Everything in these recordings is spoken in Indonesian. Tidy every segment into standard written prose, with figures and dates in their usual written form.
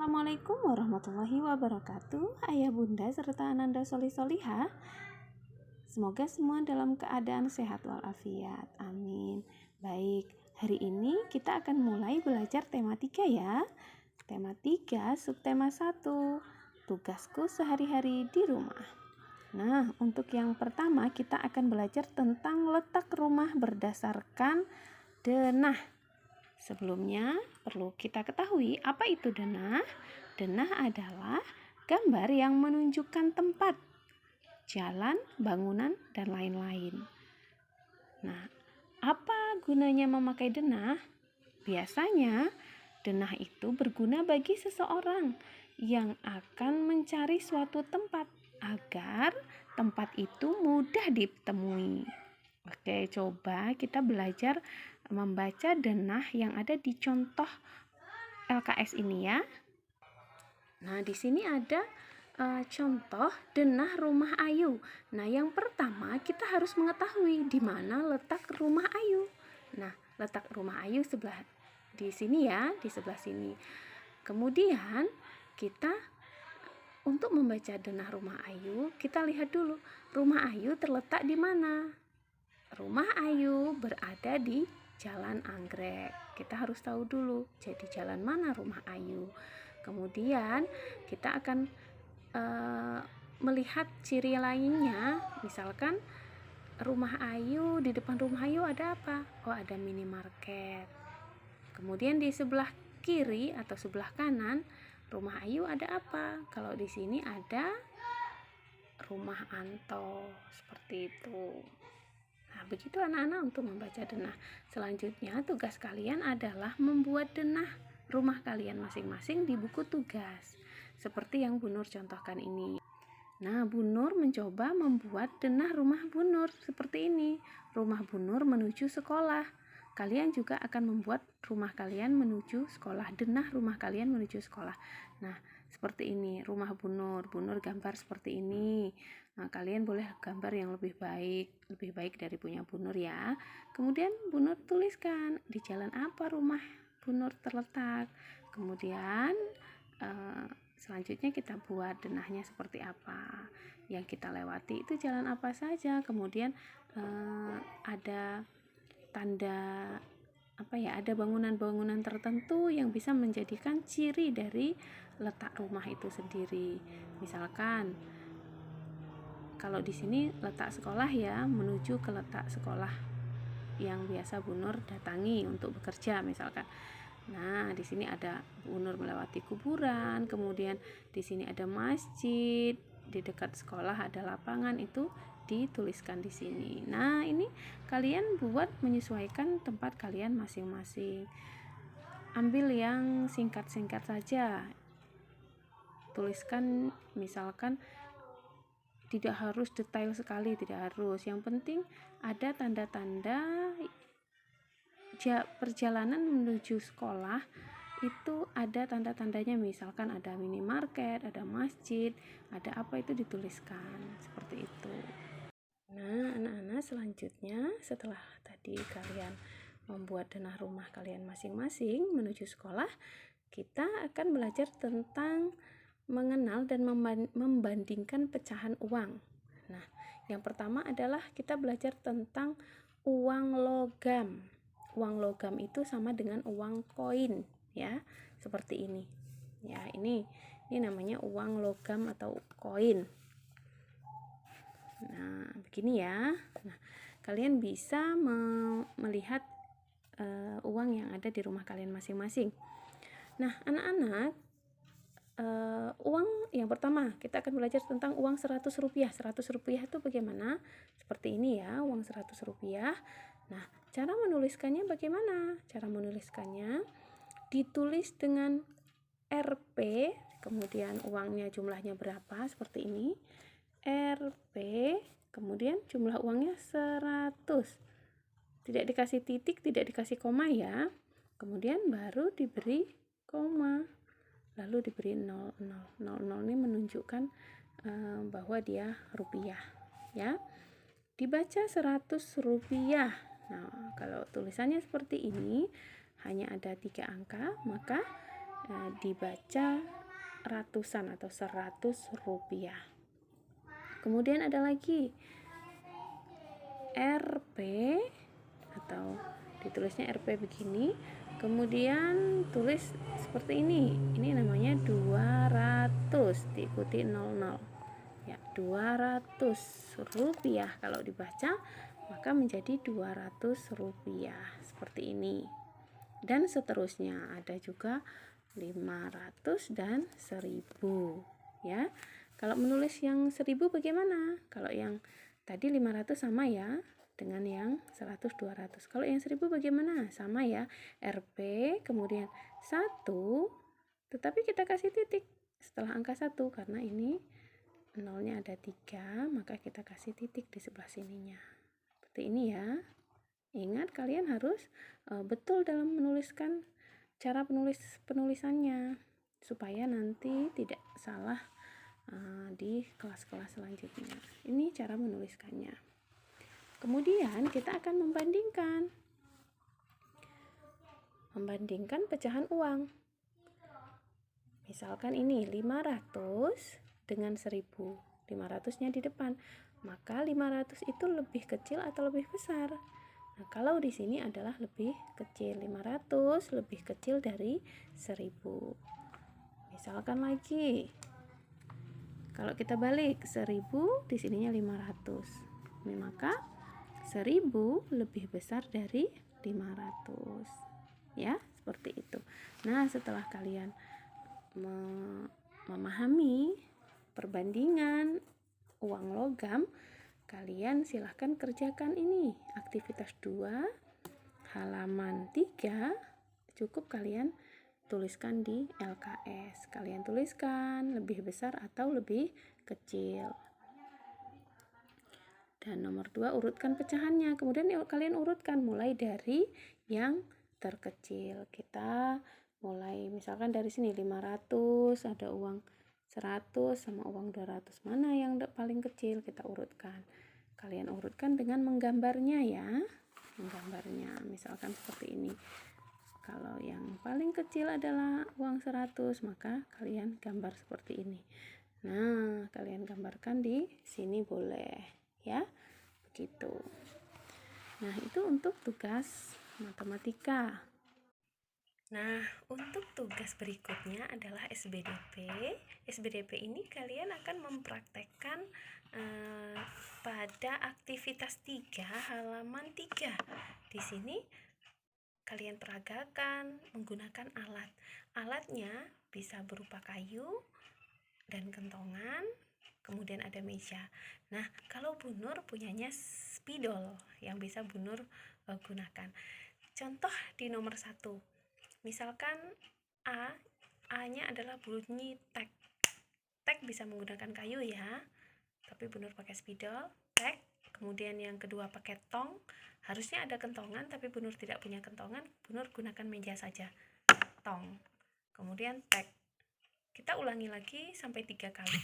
Assalamualaikum warahmatullahi wabarakatuh. Ayah bunda serta ananda solih-solihah, semoga semua dalam keadaan sehat walafiat, amin. Baik, hari ini kita akan mulai belajar tema 3 ya. Tema 3, subtema 1, tugasku sehari-hari di rumah. Nah, untuk yang pertama kita akan belajar tentang letak rumah berdasarkan denah. Sebelumnya, perlu kita ketahui apa itu denah. Denah adalah gambar yang menunjukkan tempat, jalan, bangunan, dan lain-lain. Nah, apa gunanya memakai denah? Biasanya, denah itu berguna bagi seseorang yang akan mencari suatu tempat agar tempat itu mudah ditemui. Oke, coba kita belajar membaca denah yang ada di contoh LKS ini ya. Nah, di sini ada contoh denah rumah Ayu. Nah, yang pertama kita harus mengetahui di mana letak rumah Ayu. Nah, letak rumah Ayu sebelah di sini ya, di sebelah sini. Kemudian kita untuk membaca denah rumah Ayu, kita lihat dulu rumah Ayu terletak di mana. Rumah Ayu berada di Jalan Anggrek. Kita harus tahu dulu, jadi jalan mana rumah Ayu. Kemudian kita akan melihat ciri lainnya. Misalkan rumah Ayu, di depan rumah Ayu ada apa? Oh, ada minimarket. Kemudian di sebelah kiri atau sebelah kanan rumah Ayu ada apa? Kalau di sini ada rumah Anto, seperti itu. Nah, begitu anak-anak untuk membaca denah. Selanjutnya tugas kalian adalah membuat denah rumah kalian masing-masing di buku tugas, seperti yang Bu Nur contohkan ini. Nah, Bu Nur mencoba membuat denah rumah Bu Nur seperti ini. Rumah Bu Nur menuju sekolah. Kalian juga akan membuat rumah kalian menuju sekolah, denah rumah kalian menuju sekolah. Nah, seperti ini rumah Bu Nur. Bu Nur gambar seperti ini. Nah, kalian boleh gambar yang lebih baik dari punya Bu Nur ya. Kemudian Bu Nur tuliskan di jalan apa rumah Bu Nur terletak. Kemudian selanjutnya kita buat denahnya seperti apa. Yang kita lewati itu jalan apa saja. Kemudian ada tanda ada bangunan-bangunan tertentu yang bisa menjadikan ciri dari letak rumah itu sendiri. Misalkan kalau di sini letak sekolah ya, menuju ke letak sekolah yang biasa Bu Nur datangi untuk bekerja misalkan. Nah, di sini ada Bu Nur melewati kuburan, kemudian di sini ada masjid, di dekat sekolah ada lapangan, itu dituliskan di sini. Nah, ini kalian buat menyesuaikan tempat kalian masing-masing. Ambil yang singkat-singkat saja. Tuliskan misalkan tidak harus detail sekali, tidak harus. Yang penting ada tanda-tanda perjalanan menuju sekolah itu ada tanda-tandanya, misalkan ada minimarket, ada masjid, ada apa itu dituliskan seperti itu. Nah, anak-anak selanjutnya setelah tadi kalian membuat denah rumah kalian masing-masing menuju sekolah, kita akan belajar tentang mengenal dan membandingkan pecahan uang. Nah, yang pertama adalah kita belajar tentang uang logam. Uang logam itu sama dengan uang koin ya, seperti ini. Ya, ini namanya uang logam atau koin. Nah, begini ya. Nah, kalian bisa melihat uang yang ada di rumah kalian masing-masing. Nah, anak-anak, uang yang pertama kita akan belajar tentang uang 100 rupiah. 100 rupiah itu bagaimana? Seperti ini ya, uang 100 rupiah. Nah, cara menuliskannya bagaimana? Cara menuliskannya ditulis dengan Rp, kemudian uangnya jumlahnya berapa, seperti ini. Rp, kemudian jumlah uangnya 100. Tidak dikasih titik, tidak dikasih koma ya. Kemudian baru diberi koma. Lalu diberi 00. 00 ini menunjukkan bahwa dia rupiah ya. Dibaca 100 rupiah. Nah, kalau tulisannya seperti ini hanya ada 3 angka, maka dibaca ratusan atau 100 rupiah. Kemudian ada lagi Rp atau ditulisnya Rp begini, kemudian tulis seperti ini namanya 200 diikuti 00 ya, 200 rupiah kalau dibaca maka menjadi 200 rupiah seperti ini. Dan seterusnya ada juga 500 dan 1000 ya. Kalau menulis yang 1000 bagaimana? Kalau yang tadi 500 sama ya dengan yang 100 200. Kalau yang 1000 bagaimana? Sama ya. Rp kemudian 1 tetapi kita kasih titik setelah angka 1 karena ini nolnya ada 3, maka kita kasih titik di sebelah sininya. Seperti ini ya. Ingat kalian harus betul dalam menuliskan cara penulisannya supaya nanti tidak salah di kelas-kelas selanjutnya. Ini cara menuliskannya. Kemudian kita akan membandingkan pecahan uang. Misalkan ini 500 dengan 1000. 500-nya di depan. Maka 500 itu lebih kecil atau lebih besar? Nah, kalau di sini adalah lebih kecil. 500 lebih kecil dari 1000. Misalkan lagi, kalau kita balik 1000 di sininya 500. Maka 1000 lebih besar dari 500. Ya, seperti itu. Nah, setelah kalian memahami perbandingan uang logam, kalian silahkan kerjakan ini aktivitas 2 halaman 3. Cukup kalian tuliskan di LKS. Kalian tuliskan lebih besar atau lebih kecil. Dan nomor 2 urutkan pecahannya. Kemudian kalian urutkan mulai dari yang terkecil. Kita mulai misalkan dari sini 500, ada uang 100 sama uang 200. Mana yang paling kecil? Kita urutkan. Kalian urutkan dengan menggambarnya ya. Menggambarnya misalkan seperti ini. Kalau yang paling kecil adalah uang 100, maka kalian gambar seperti ini. Nah, kalian gambarkan di sini boleh ya. Begitu. Nah, itu untuk tugas matematika. Nah, untuk tugas berikutnya adalah SBDP. SBDP ini kalian akan mempraktekkan pada aktivitas 3 halaman 3. Di sini kalian peragakan menggunakan alat. Alatnya bisa berupa kayu dan kentongan, kemudian ada meja. Nah, kalau Bu Nur punyanya spidol yang bisa Bu Nur gunakan. Contoh di nomor 1. Misalkan A-nya adalah bunyi tek. Tek bisa menggunakan kayu ya, tapi Bu Nur pakai spidol, tek. Kemudian yang kedua pakai tong. Harusnya ada kentongan, tapi Bu Nur tidak punya kentongan. Bu Nur gunakan meja saja, tong. Kemudian tek. Kita ulangi lagi sampai 3 kali.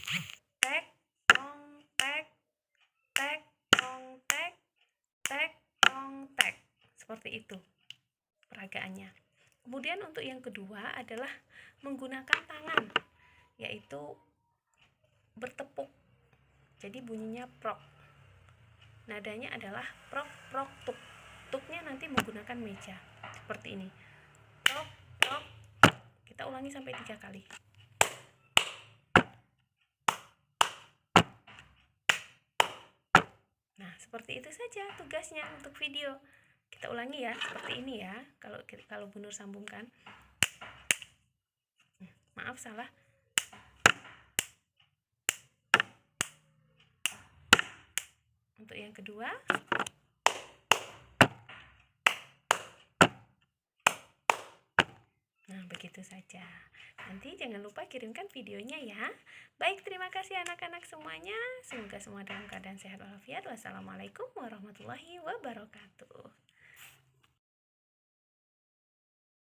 Tek, tong, tek, tek, tong, tek, tek, tong, tek. Seperti itu peragaannya. Kemudian untuk yang kedua adalah menggunakan tangan, yaitu bertepuk. Jadi bunyinya prok. Nadanya adalah prok, prok, tuk. Tuknya nanti menggunakan meja. Seperti ini. Prok, prok. Kita ulangi sampai 3 kali. Nah, seperti itu saja tugasnya untuk video. Kita ulangi ya, seperti ini ya. Kalau Bu Nur sambungkan. Maaf salah. Untuk yang kedua. Nah, begitu saja. Nanti jangan lupa kirimkan videonya ya. Baik, terima kasih anak-anak semuanya. Semoga semua dalam keadaan sehat walafiat. Wassalamualaikum warahmatullahi wabarakatuh.